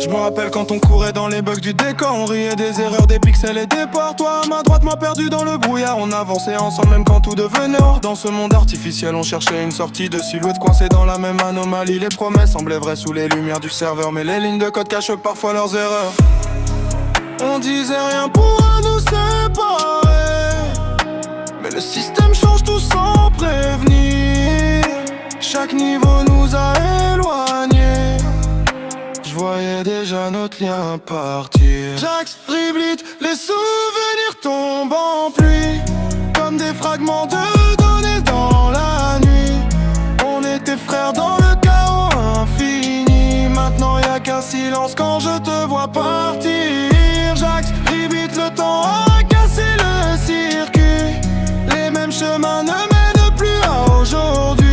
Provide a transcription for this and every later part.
Je me rappelle quand on courait dans les bugs du décor, on riait des erreurs, des pixels et des ports. Toi à ma droite, moi perdu dans le brouillard. On avançait ensemble même quand tout devenait or. Dans ce monde artificiel, on cherchait une sortie de silhouette coincée dans la même anomalie. Les promesses semblaient vraies sous les lumières du serveur, mais les lignes de code cachent parfois leurs erreurs. On disait rien pourra nous séparer, mais le système change tout sans prévenir. Chaque niveau nous a éloignés. Je voyais déjà notre lien partir. Jax, Riblit, les souvenirs tombent en pluie, comme des fragments de données dans la nuit. On était frères dans le chaos infini. Maintenant y'a qu'un silence quand je te vois partir. Jax, Riblit, le temps a cassé le circuit. Les mêmes chemins ne mènent plus à aujourd'hui.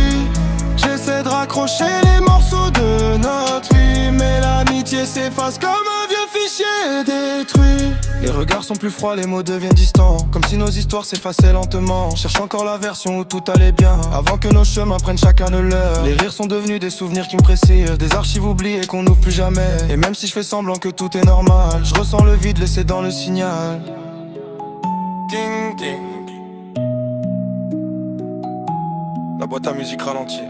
J'essaie de raccrocher les morceaux de notre vie, mais l'amitié s'efface comme un vieux fichier détruit. Les regards sont plus froids, les mots deviennent distants, comme si nos histoires s'effaçaient lentement. Cherche encore la version où tout allait bien, avant que nos chemins prennent chacun le leur. Les rires sont devenus des souvenirs qui me précisent, des archives oubliées qu'on n'ouvre plus jamais. Et même si je fais semblant que tout est normal, je ressens le vide laissé dans le signal. Ding ding. La boîte à musique ralentit.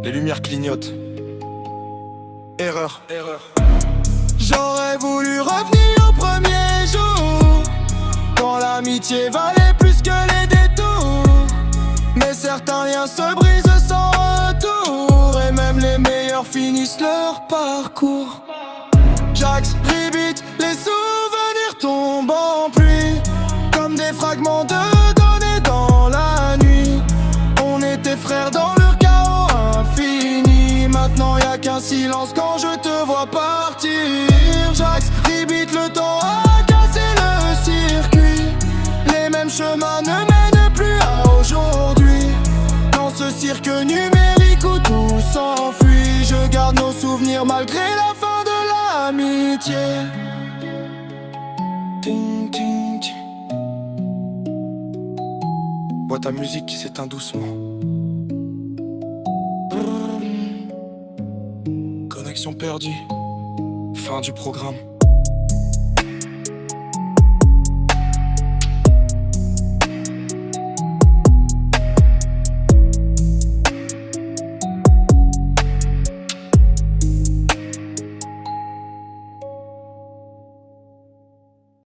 Les lumières clignotent. Erreur. J'aurais voulu revenir au premier jour, quand l'amitié valait plus que les détours. Mais certains liens se brisent sans retour, et même les meilleurs finissent leur parcours. Jax, Riblit, les souvenirs tombent en pluie, comme des fragments de données dans la nuit. On était frères dans le chaos infini. Maintenant y'a qu'un silence quand je te vois partir. Jax, Riblit, le temps a cassé le circuit. Les mêmes chemins ne mènent plus à aujourd'hui. Dans ce cirque numérique où tout s'enfuit, je garde nos souvenirs malgré la fin de l'amitié. Ting, ting, ting. Boîte à musique qui s'éteint doucement. Connexion perdue. Fin du programme.